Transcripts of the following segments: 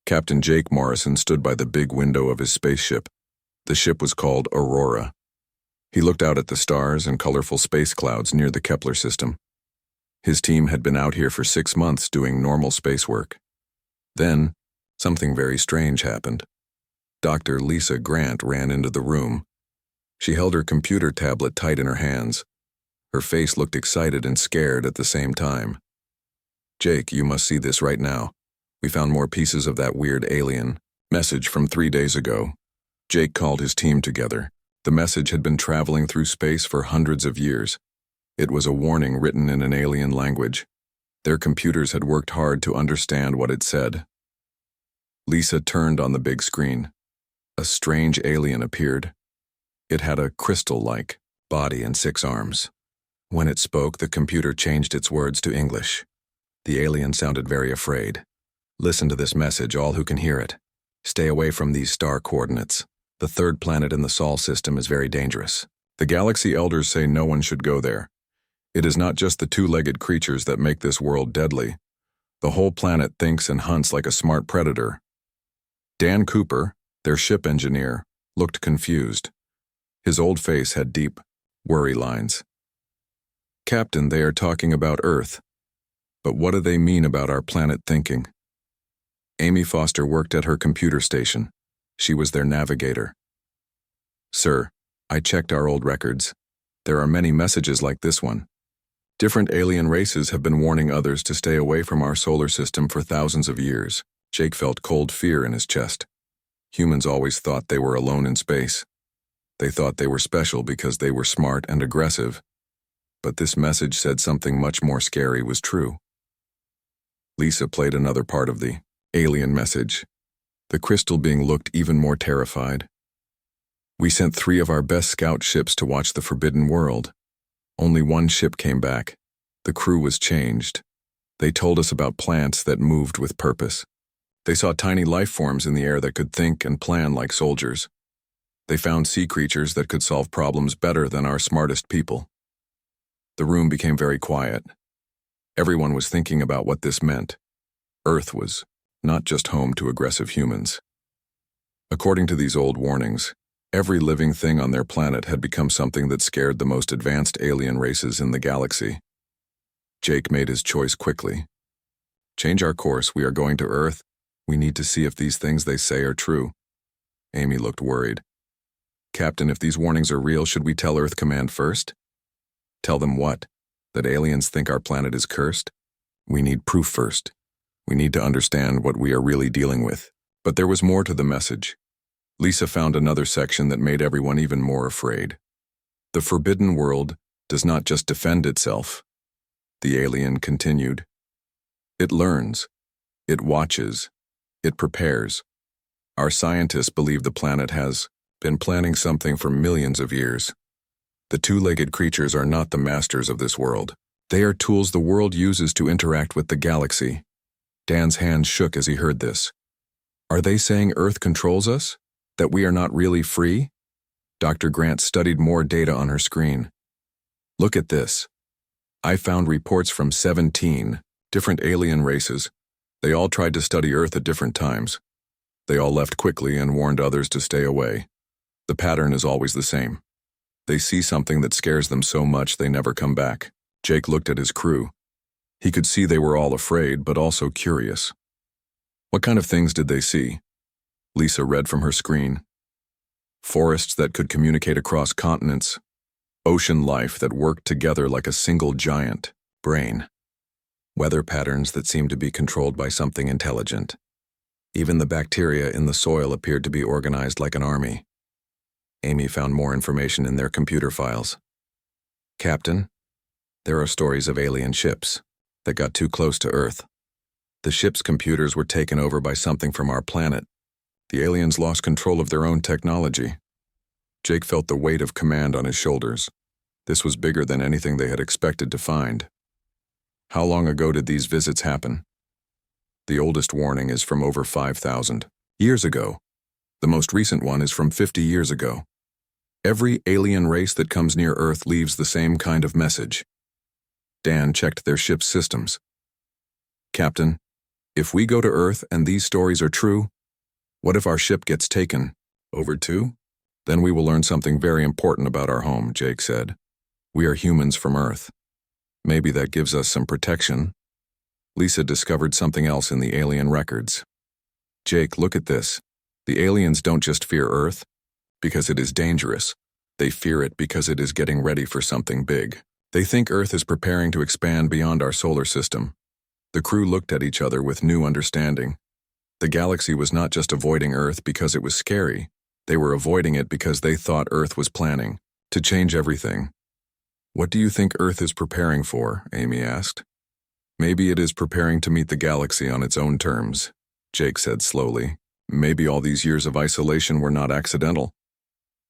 Captain Jake Morrison stood by the big window of his spaceship. The ship was called Aurora. He looked out at the stars and colorful space clouds near the Kepler system. His team had been out here for 6 months doing normal space work. Then, something very strange happened. Dr. Lisa Grant ran into the room. She held her computer tablet tight in her hands. Her face looked excited and scared at the same time. "Jake, you must see this right now. We found more pieces of that weird alien message from 3 days ago." Jake called his team together. The message had been traveling through space for hundreds of years. It was a warning written in an alien language. Their computers had worked hard to understand what it said. Lisa turned on the big screen. A strange alien appeared. It had a crystal-like body and 6 arms. When it spoke, the computer changed its words to English. The alien sounded very afraid. "Listen to this message, all who can hear it. Stay away from these star coordinates. The 3rd planet in the Sol system is very dangerous. The galaxy elders say no one should go there. It is not just the 2-legged creatures that make this world deadly. The whole planet thinks and hunts like a smart predator." Dan Cooper, their ship engineer, looked confused. His old face had deep, worry lines. "Captain, they are talking about Earth. But what do they mean about our planet thinking?" Amy Foster worked at her computer station. She was their navigator. "Sir, I checked our old records. There are many messages like this one. Different alien races have been warning others to stay away from our solar system for thousands of years." Jake felt cold fear in his chest. Humans always thought they were alone in space. They thought they were special because they were smart and aggressive. But this message said something much more scary was true. Lisa played another part of the alien message. The crystal being looked even more terrified. "We sent 3 of our best scout ships to watch the Forbidden World. Only 1 ship came back. The crew was changed. They told us about plants that moved with purpose. They saw tiny life forms in the air that could think and plan like soldiers. They found sea creatures that could solve problems better than our smartest people." The room became very quiet. Everyone was thinking about what this meant. Earth was not just home to aggressive humans. According to these old warnings, every living thing on their planet had become something that scared the most advanced alien races in the galaxy. Jake made his choice quickly. "Change our course. We are going to Earth. We need to see if these things they say are true." Amy looked worried. "Captain, if these warnings are real, should we tell Earth Command first?" "Tell them what? That aliens think our planet is cursed? We need proof first. We need to understand what we are really dealing with." But there was more to the message. Lisa found another section that made everyone even more afraid. "The Forbidden World does not just defend itself," the alien continued. "It learns. It watches. It prepares. Our scientists believe the planet has been planning something for millions of years. The 2-legged creatures are not the masters of this world. They are tools the world uses to interact with the galaxy." Dan's hands shook as he heard this. "Are they saying Earth controls us? That we are not really free?" Dr. Grant studied more data on her screen. "Look at this. I found reports from 17 different alien races. They all tried to study Earth at different times. They all left quickly and warned others to stay away. The pattern is always the same. They see something that scares them so much they never come back." Jake looked at his crew. He could see they were all afraid, but also curious. "What kind of things did they see?" Lisa read from her screen. "Forests that could communicate across continents. Ocean life that worked together like a single giant brain. Weather patterns that seemed to be controlled by something intelligent. Even the bacteria in the soil appeared to be organized like an army." Amy found more information in their computer files. "Captain, there are stories of alien ships that got too close to Earth. The ship's computers were taken over by something from our planet. The aliens lost control of their own technology." Jake felt the weight of command on his shoulders. This was bigger than anything they had expected to find. "How long ago did these visits happen?" "The oldest warning is from over 5,000 years ago. The most recent one is from 50 years ago. Every alien race that comes near Earth leaves the same kind of message." Dan checked their ship's systems. "Captain, If we go to Earth and these stories are true, what if our ship gets taken over too? Then we will learn something very important about our home, Jake said. We are humans from Earth. Maybe that gives us some protection. Lisa discovered something else in the alien records. Jake, look at this. The aliens don't just fear Earth because it is dangerous. They fear it because it is getting ready for something big. They think Earth is preparing to expand beyond our solar system. The crew looked at each other with new understanding. The galaxy was not just avoiding Earth because it was scary. They were avoiding it because they thought Earth was planning to change everything. What do you think Earth is preparing for? Amy asked. Maybe it is preparing to meet the galaxy on its own terms, Jake said slowly. Maybe all these years of isolation were not accidental.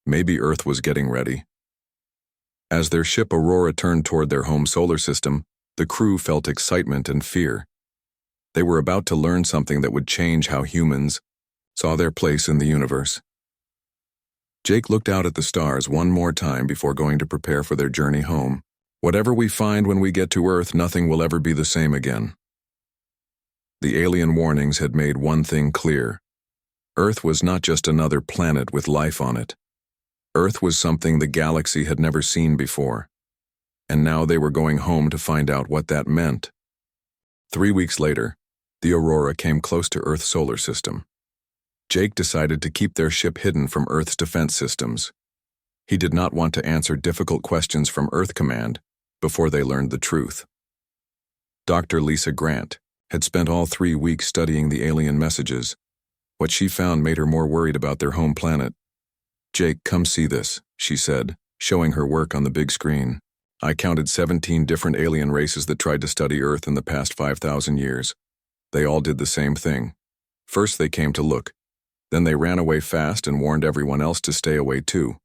Maybe Earth was getting ready. As their ship Aurora turned toward their home solar system, the crew felt excitement and fear. They were about to learn something that would change how humans saw their place in the universe. Jake looked out at the stars one more time before going to prepare for their journey home. Whatever we find when we get to Earth, nothing will ever be the same again. The alien warnings had made one thing clear. Earth was not just another planet with life on it. Earth was something the galaxy had never seen before. And now they were going home to find out what that meant. 3 weeks later, the Aurora came close to Earth's solar system. Jake decided to keep their ship hidden from Earth's defense systems. He did not want to answer difficult questions from Earth Command before they learned the truth. Dr. Lisa Grant had spent all 3 weeks studying the alien messages. What she found made her more worried about their home planet. Jake, come see this, she said, showing her work on the big screen. I counted 17 different alien races that tried to study Earth in the past 5,000 years. They all did the same thing. First they came to look. Then they ran away fast and warned everyone else to stay away too.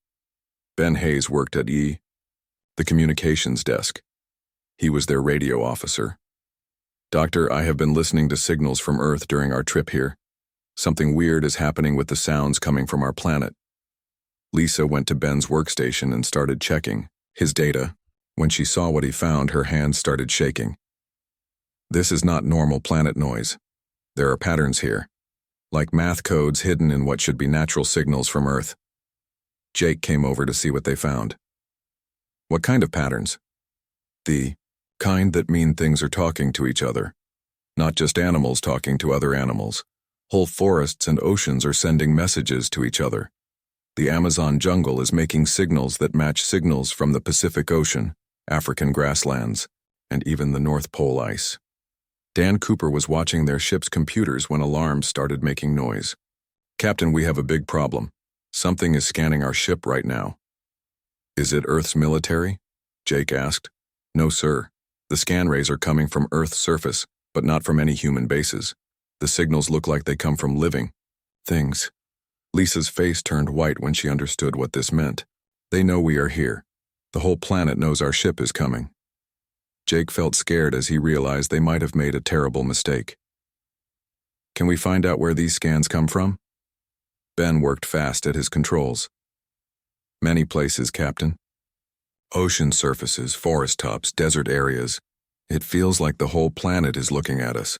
Ben Hayes worked at the communications desk. He was their radio officer. Doctor, I have been listening to signals from Earth during our trip here. Something weird is happening with the sounds coming from our planet. Lisa went to Ben's workstation and started checking his data. When she saw what he found, her hands started shaking. This is not normal planet noise. There are patterns here, like math codes hidden in what should be natural signals from Earth. Jake came over to see what they found. What kind of patterns? The kind that mean things are talking to each other. Not just animals talking to other animals. Whole forests and oceans are sending messages to each other. The Amazon jungle is making signals that match signals from the Pacific Ocean, African grasslands, and even the North Pole ice. Dan Cooper was watching their ship's computers when alarms started making noise. Captain, we have a big problem. Something is scanning our ship right now. Is it Earth's military? Jake asked. No, sir. The scan rays are coming from Earth's surface, but not from any human bases. The signals look like they come from living things. Lisa's face turned white when she understood what this meant. They know we are here. The whole planet knows our ship is coming. Jake felt scared as he realized they might have made a terrible mistake. Can we find out where these scans come from? Ben worked fast at his controls. Many places, Captain. Ocean surfaces, forest tops, desert areas. It feels like the whole planet is looking at us.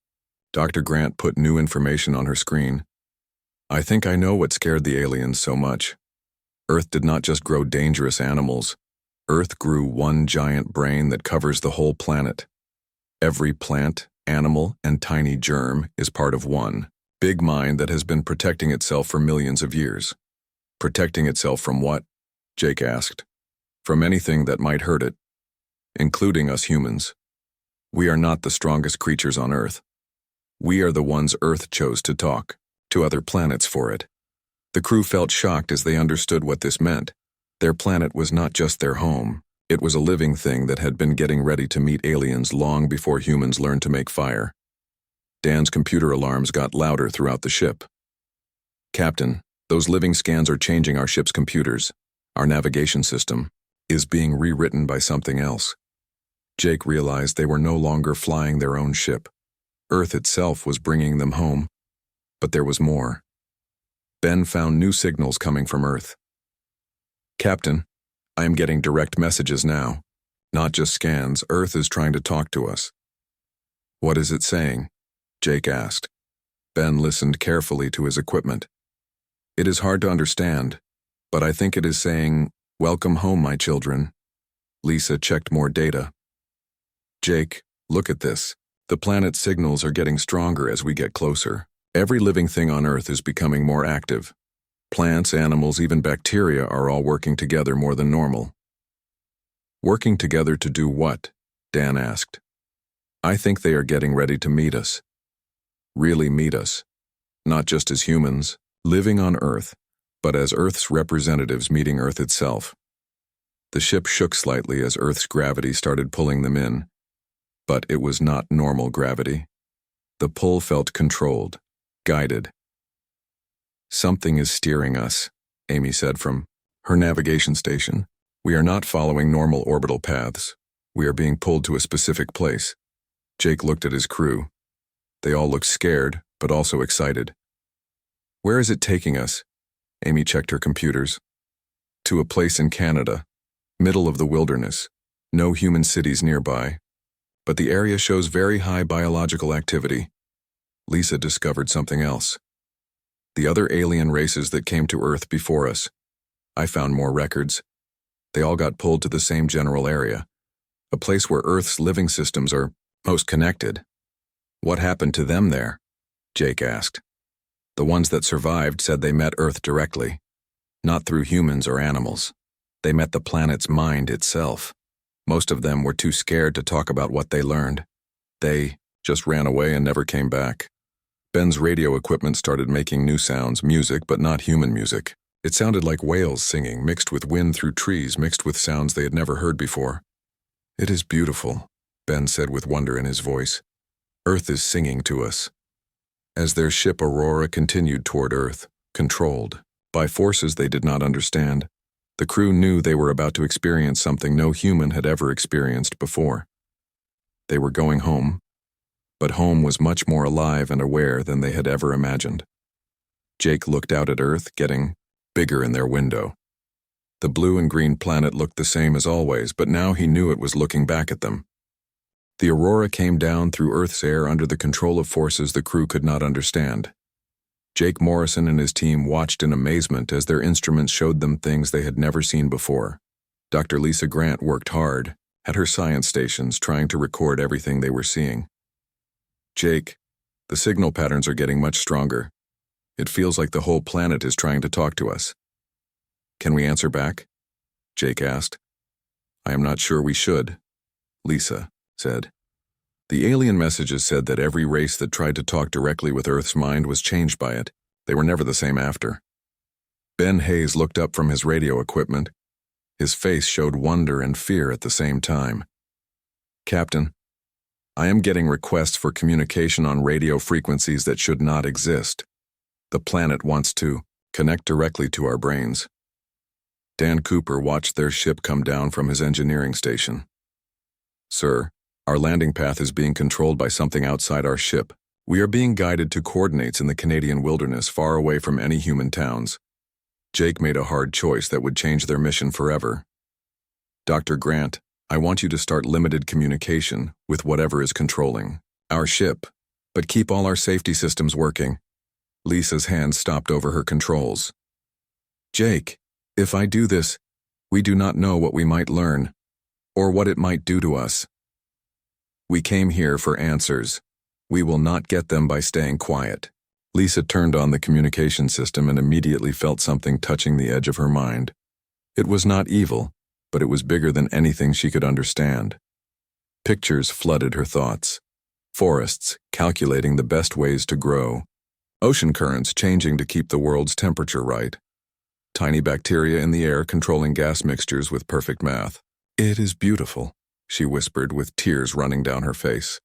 Dr. Grant put new information on her screen. I think I know what scared the aliens so much. Earth did not just grow dangerous animals. Earth grew one giant brain that covers the whole planet. Every plant, animal, and tiny germ is part of one big mind that has been protecting itself for millions of years. Protecting itself from what? Jake asked. From anything that might hurt it, including us humans. We are not the strongest creatures on Earth. We are the ones Earth chose to talk to other planets for it. The crew felt shocked as they understood what this meant. Their planet was not just their home. It was a living thing that had been getting ready to meet aliens long before humans learned to make fire. Dan's computer alarms got louder throughout the ship. Captain, those living scans are changing our ship's computers. Our navigation system is being rewritten by something else. Jake realized they were no longer flying their own ship. Earth itself was bringing them home. But there was more. Ben found new signals coming from Earth. Captain, I am getting direct messages now. Not just scans, Earth is trying to talk to us. What is it saying? Jake asked. Ben listened carefully to his equipment. It is hard to understand, but I think it is saying, "Welcome home, my children." Lisa checked more data. Jake, look at this. The planet's signals are getting stronger as we get closer. Every living thing on Earth is becoming more active. Plants, animals, even bacteria are all working together more than normal. Working together to do what? Dan asked. I think they are getting ready to meet us. Really meet us. Not just as humans, living on Earth, but as Earth's representatives meeting Earth itself. The ship shook slightly as Earth's gravity started pulling them in. But it was not normal gravity. The pull felt controlled, guided. Something is steering us, Amy said from her navigation station. We are not following normal orbital paths. We are being pulled to a specific place. Jake looked at his crew. They all looked scared, but also excited. Where is it taking us? Amy checked her computers. To a place in Canada, middle of the wilderness, no human cities nearby. But the area shows very high biological activity. Lisa discovered something else. The other alien races that came to Earth before us. I found more records. They all got pulled to the same general area, a place where Earth's living systems are most connected. What happened to them there? Jake asked. The ones that survived said they met Earth directly, not through humans or animals. They met the planet's mind itself. Most of them were too scared to talk about what they learned. They just ran away and never came back. Ben's radio equipment started making new sounds, music, but not human music. It sounded like whales singing, mixed with wind through trees, mixed with sounds they had never heard before. It is beautiful, Ben said with wonder in his voice. Earth is singing to us. As their ship Aurora continued toward Earth, controlled by forces they did not understand, the crew knew they were about to experience something no human had ever experienced before. They were going home, but home was much more alive and aware than they had ever imagined. Jake looked out at Earth, getting bigger in their window. The blue and green planet looked the same as always, but now he knew it was looking back at them. The Aurora came down through Earth's air under the control of forces the crew could not understand. Jake Morrison and his team watched in amazement as their instruments showed them things they had never seen before. Dr. Lisa Grant worked hard at her science stations trying to record everything they were seeing. Jake, the signal patterns are getting much stronger. It feels like the whole planet is trying to talk to us. Can we answer back? Jake asked. I am not sure we should, Lisa said. The alien messages said that every race that tried to talk directly with Earth's mind was changed by it. They were never the same after. Ben Hayes looked up from his radio equipment. His face showed wonder and fear at the same time. Captain, I am getting requests for communication on radio frequencies that should not exist. The planet wants to connect directly to our brains. Dan Cooper watched their ship come down from his engineering station. Sir, our landing path is being controlled by something outside our ship. We are being guided to coordinates in the Canadian wilderness far away from any human towns. Jake made a hard choice that would change their mission forever. Dr. Grant, I want you to start limited communication with whatever is controlling our ship, but keep all our safety systems working. Lisa's hand stopped over her controls. Jake, if I do this, we do not know what we might learn, or what it might do to us. We came here for answers. We will not get them by staying quiet. Lisa turned on the communication system and immediately felt something touching the edge of her mind. It was not evil, but it was bigger than anything she could understand. Pictures flooded her thoughts. Forests calculating the best ways to grow. Ocean currents changing to keep the world's temperature right. Tiny bacteria in the air controlling gas mixtures with perfect math. It is beautiful, she whispered with tears running down her face.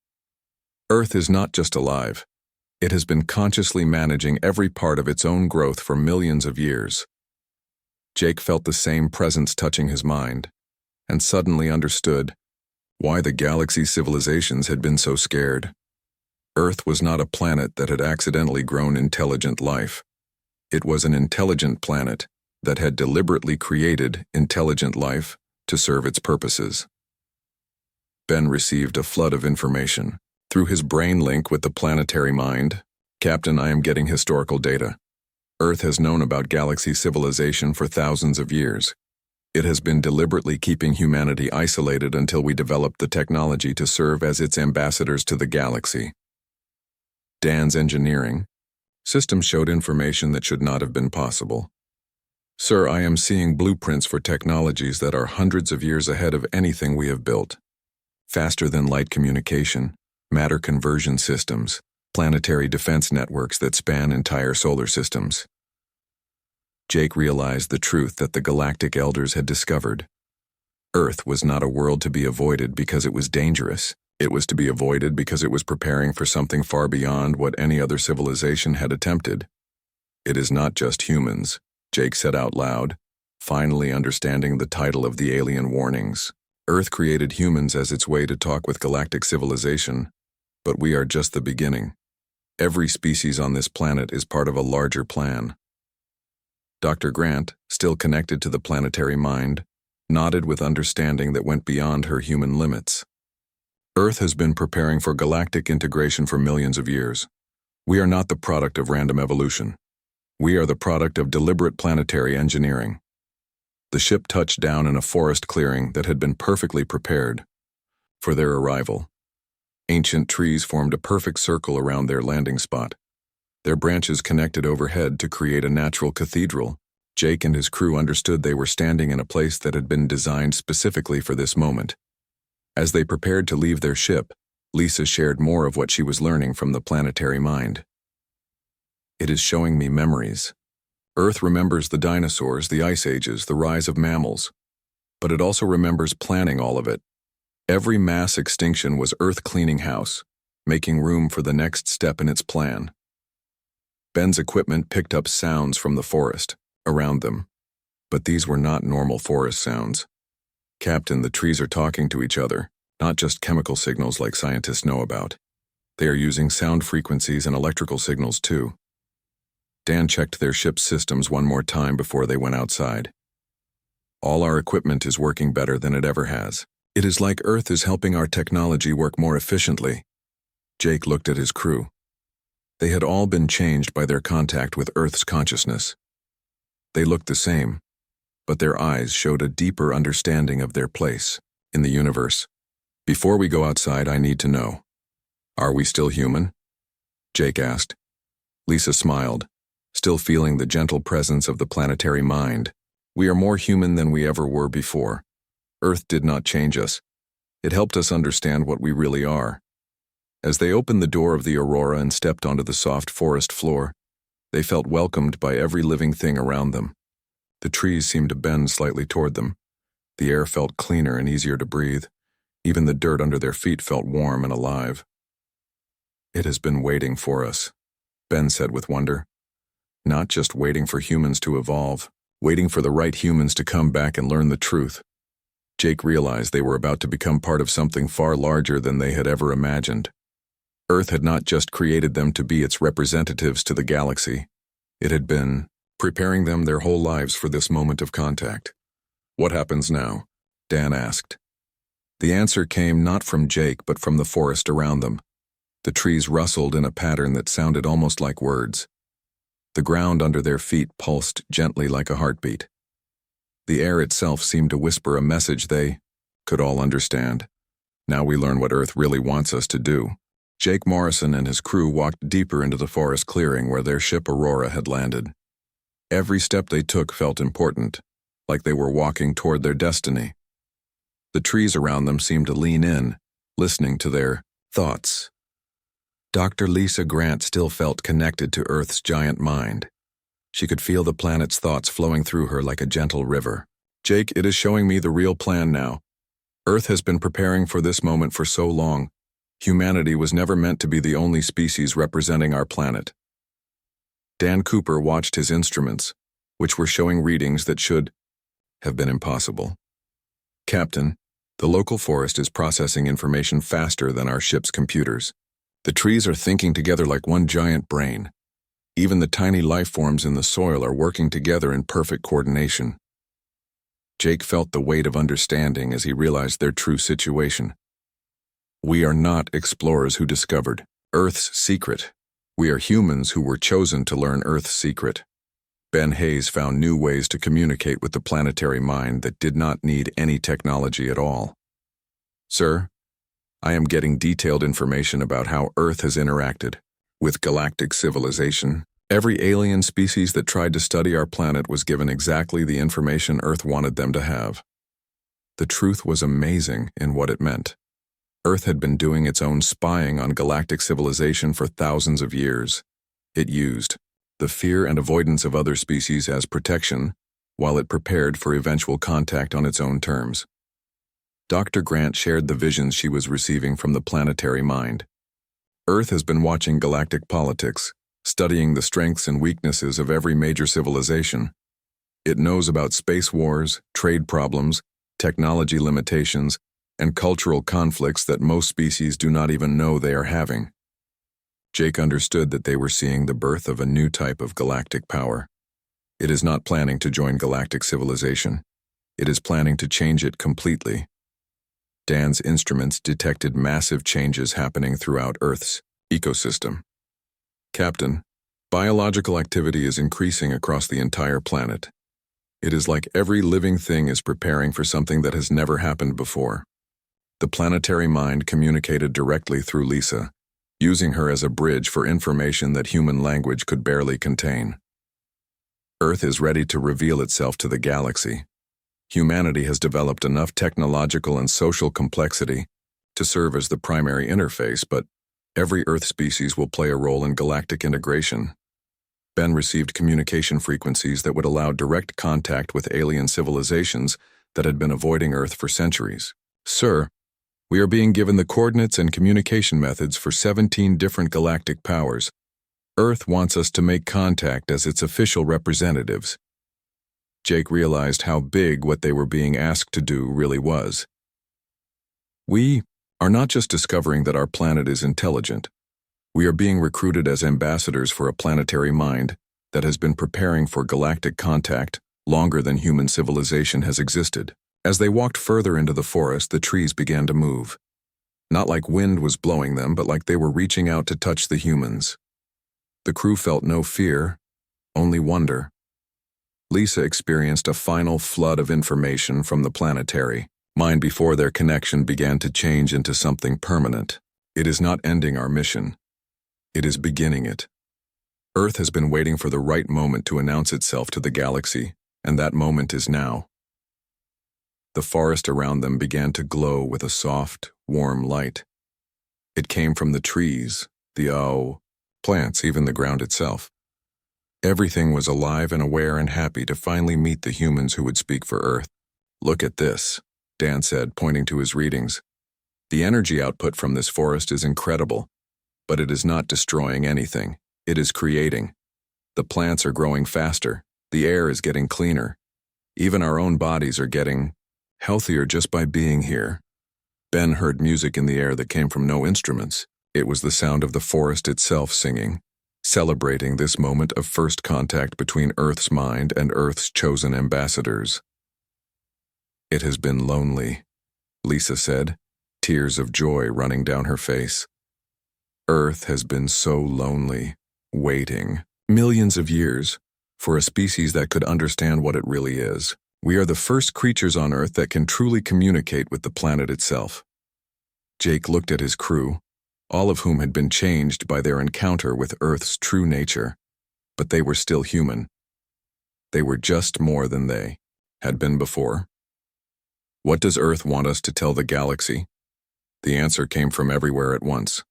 Earth is not just alive. It has been consciously managing every part of its own growth for millions of years. Jake felt the same presence touching his mind, and suddenly understood why the galaxy's civilizations had been so scared. Earth was not a planet that had accidentally grown intelligent life. It was an intelligent planet that had deliberately created intelligent life to serve its purposes. Ben received a flood of information. Through his brain link with the planetary mind, Captain, I am getting historical data. Earth has known about galaxy civilization for thousands of years. It has been deliberately keeping humanity isolated until we developed the technology to serve as its ambassadors to the galaxy. Dan's engineering system showed information that should not have been possible. Sir, I am seeing blueprints for technologies that are hundreds of years ahead of anything we have built. Faster than light communication, matter conversion systems, planetary defense networks that span entire solar systems. Jake realized the truth that the Galactic Elders had discovered. Earth was not a world to be avoided because it was dangerous. It was to be avoided because it was preparing for something far beyond what any other civilization had attempted. It is not just humans, Jake said out loud, finally understanding the title of the alien warnings. Earth created humans as its way to talk with galactic civilization, but we are just the beginning. Every species on this planet is part of a larger plan. Dr. Grant, still connected to the planetary mind, nodded with understanding that went beyond her human limits. Earth has been preparing for galactic integration for millions of years. We are not the product of random evolution. We are the product of deliberate planetary engineering. The ship touched down in a forest clearing that had been perfectly prepared for their arrival. Ancient trees formed a perfect circle around their landing spot. Their branches connected overhead to create a natural cathedral. Jake and his crew understood they were standing in a place that had been designed specifically for this moment. As they prepared to leave their ship, Lisa shared more of what she was learning from the planetary mind. It is showing me memories. Earth remembers the dinosaurs, the ice ages, the rise of mammals. But it also remembers planning all of it. Every mass extinction was Earth cleaning house, making room for the next step in its plan. Ben's equipment picked up sounds from the forest around them, but these were not normal forest sounds. Captain, the trees are talking to each other, not just chemical signals like scientists know about. They are using sound frequencies and electrical signals too. Dan checked their ship's systems one more time before they went outside. All our equipment is working better than it ever has. It is like Earth is helping our technology work more efficiently. Jake looked at his crew. They had all been changed by their contact with Earth's consciousness. They looked the same, but their eyes showed a deeper understanding of their place in the universe. Before we go outside, I need to know. Are we still human? Jake asked. Lisa smiled, still feeling the gentle presence of the planetary mind. We are more human than we ever were before. Earth did not change us. It helped us understand what we really are. As they opened the door of the Aurora and stepped onto the soft forest floor, they felt welcomed by every living thing around them. The trees seemed to bend slightly toward them. The air felt cleaner and easier to breathe. Even the dirt under their feet felt warm and alive. It has been waiting for us, Ben said with wonder. Not just waiting for humans to evolve, waiting for the right humans to come back and learn the truth. Jake realized they were about to become part of something far larger than they had ever imagined. Earth had not just created them to be its representatives to the galaxy. It had been preparing them their whole lives for this moment of contact. What happens now? Dan asked. The answer came not from Jake but from the forest around them. The trees rustled in a pattern that sounded almost like words. The ground under their feet pulsed gently like a heartbeat. The air itself seemed to whisper a message they could all understand. Now we learn what Earth really wants us to do. Jake Morrison and his crew walked deeper into the forest clearing where their ship Aurora had landed. Every step they took felt important, like they were walking toward their destiny. The trees around them seemed to lean in, listening to their thoughts. Dr. Lisa Grant still felt connected to Earth's giant mind. She could feel the planet's thoughts flowing through her like a gentle river. Jake, it is showing me the real plan now. Earth has been preparing for this moment for so long. Humanity was never meant to be the only species representing our planet. Dan Cooper watched his instruments, which were showing readings that should have been impossible. Captain, the local forest is processing information faster than our ship's computers. The trees are thinking together like one giant brain. Even the tiny life forms in the soil are working together in perfect coordination. Jake felt the weight of understanding as he realized their true situation. We are not explorers who discovered Earth's secret. We are humans who were chosen to learn Earth's secret. Ben Hayes found new ways to communicate with the planetary mind that did not need any technology at all. Sir, I am getting detailed information about how Earth has interacted with galactic civilization. Every alien species that tried to study our planet was given exactly the information Earth wanted them to have. The truth was amazing in what it meant. Earth had been doing its own spying on galactic civilization for thousands of years. It used the fear and avoidance of other species as protection, while it prepared for eventual contact on its own terms. Dr. Grant shared the visions she was receiving from the planetary mind. Earth has been watching galactic politics, studying the strengths and weaknesses of every major civilization. It knows about space wars, trade problems, technology limitations, and cultural conflicts that most species do not even know they are having. Jake understood that they were seeing the birth of a new type of galactic power. It is not planning to join galactic civilization. It is planning to change it completely. Dan's instruments detected massive changes happening throughout Earth's ecosystem. Captain, biological activity is increasing across the entire planet. It is like every living thing is preparing for something that has never happened before. The planetary mind communicated directly through Lisa, using her as a bridge for information that human language could barely contain. Earth is ready to reveal itself to the galaxy. Humanity has developed enough technological and social complexity to serve as the primary interface, but every Earth species will play a role in galactic integration. Ben received communication frequencies that would allow direct contact with alien civilizations that had been avoiding Earth for centuries. Sir, we are being given the coordinates and communication methods for 17 different galactic powers. Earth wants us to make contact as its official representatives. Jake realized how big what they were being asked to do really was. We are not just discovering that our planet is intelligent. We are being recruited as ambassadors for a planetary mind that has been preparing for galactic contact longer than human civilization has existed. As they walked further into the forest, the trees began to move. Not like wind was blowing them, but like they were reaching out to touch the humans. The crew felt no fear, only wonder. Lisa experienced a final flood of information from the planetary mind before their connection began to change into something permanent. It is not ending our mission. It is beginning it. Earth has been waiting for the right moment to announce itself to the galaxy, and that moment is now. The forest around them began to glow with a soft, warm light. It came from the trees, the plants, even the ground itself. Everything was alive and aware and happy to finally meet the humans who would speak for Earth. Look at this, Dan said, pointing to his readings. The energy output from this forest is incredible, but it is not destroying anything. It is creating. The plants are growing faster. The air is getting cleaner. Even our own bodies are getting healthier just by being here. Ben heard music in the air that came from no instruments. It was the sound of the forest itself singing, celebrating this moment of first contact between Earth's mind and Earth's chosen ambassadors. It has been lonely, Lisa said, tears of joy running down her face. Earth has been so lonely, waiting millions of years for a species that could understand what it really is. We are the first creatures on Earth that can truly communicate with the planet itself. Jake looked at his crew, all of whom had been changed by their encounter with Earth's true nature, but they were still human. They were just more than they had been before. What does Earth want us to tell the galaxy? The answer came from everywhere at once.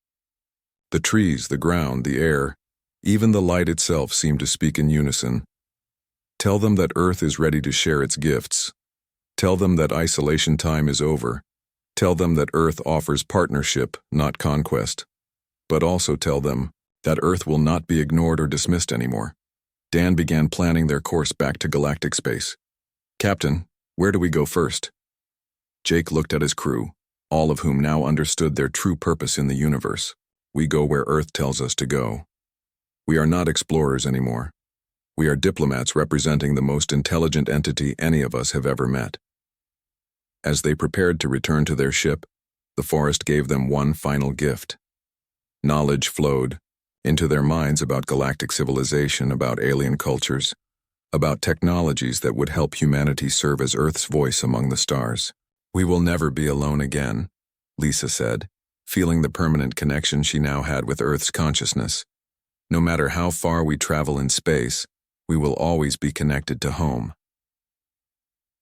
The trees, the ground, the air, even the light itself seemed to speak in unison. Tell them that Earth is ready to share its gifts. Tell them that isolation time is over. Tell them that Earth offers partnership, not conquest. But also tell them that Earth will not be ignored or dismissed anymore. Dan began planning their course back to galactic space. Captain, where do we go first? Jake looked at his crew, all of whom now understood their true purpose in the universe. We go where Earth tells us to go. We are not explorers anymore. We are diplomats representing the most intelligent entity any of us have ever met. As they prepared to return to their ship, The forest gave them one final gift. Knowledge flowed into their minds about galactic civilization, about alien cultures, about technologies that would help humanity serve as Earth's voice among the stars. "We will never be alone again," Lisa said, feeling the permanent connection she now had with Earth's consciousness. "No matter how far we travel in space, we will always be connected to home."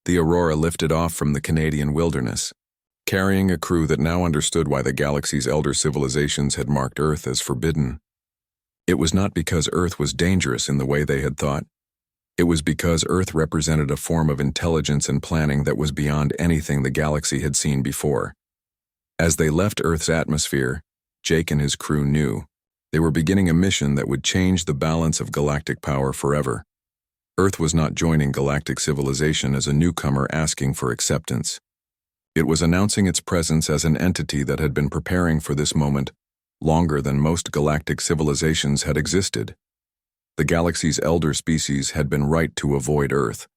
The Aurora lifted off from the Canadian wilderness, carrying a crew that now understood why the galaxy's elder civilizations had marked Earth as forbidden. It was not because Earth was dangerous in the way they had thought. It was because Earth represented a form of intelligence and planning that was beyond anything the galaxy had seen before. As they left Earth's atmosphere, Jake and his crew knew they were beginning a mission that would change the balance of galactic power forever. Earth was not joining galactic civilization as a newcomer asking for acceptance. It was announcing its presence as an entity that had been preparing for this moment longer than most galactic civilizations had existed. The galaxy's elder species had been right to avoid Earth,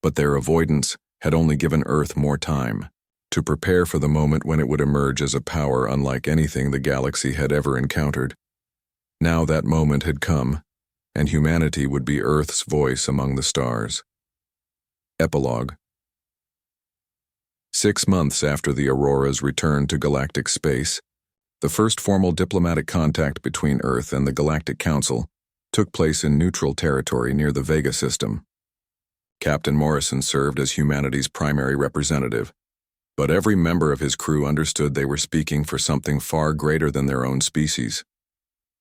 but their avoidance had only given Earth more time to prepare for the moment when it would emerge as a power unlike anything the galaxy had ever encountered. Now that moment had come, and humanity would be Earth's voice among the stars. Epilogue. 6 months after the Aurora's return to galactic space, the first formal diplomatic contact between Earth and the Galactic Council took place in neutral territory near the Vega system. Captain Morrison served as humanity's primary representative, but every member of his crew understood they were speaking for something far greater than their own species.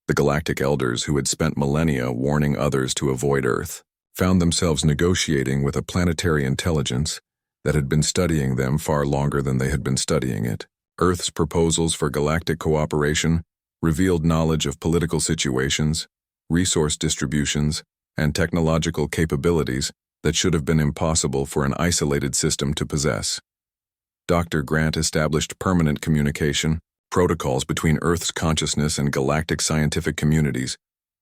The galactic elders, who had spent millennia warning others to avoid Earth, found themselves negotiating with a planetary intelligence that had been studying them far longer than they had been studying it. Earth's proposals for galactic cooperation revealed knowledge of political situations, resource distributions, and technological capabilities that should have been impossible for an isolated system to possess. Dr. Grant established permanent communication protocols between Earth's consciousness and galactic scientific communities,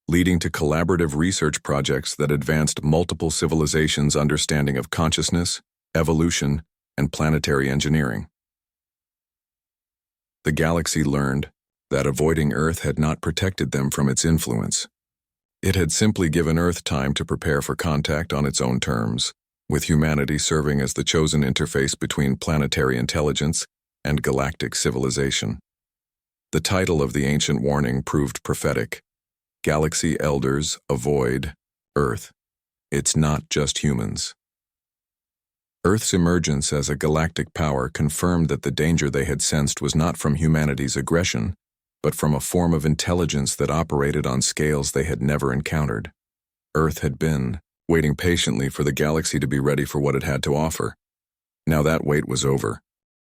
leading to collaborative research projects that advanced multiple civilizations' understanding of consciousness, evolution, and planetary engineering. The galaxy learned that avoiding Earth had not protected them from its influence. It had simply given Earth time to prepare for contact on its own terms, with humanity serving as the chosen interface between planetary intelligence and galactic civilization. The title of the ancient warning proved prophetic. Galaxy Elders Avoid Earth. It's not just humans. Earth's emergence as a galactic power confirmed that the danger they had sensed was not from humanity's aggression, but from a form of intelligence that operated on scales they had never encountered. Earth had been waiting patiently for the galaxy to be ready for what it had to offer. Now that wait was over.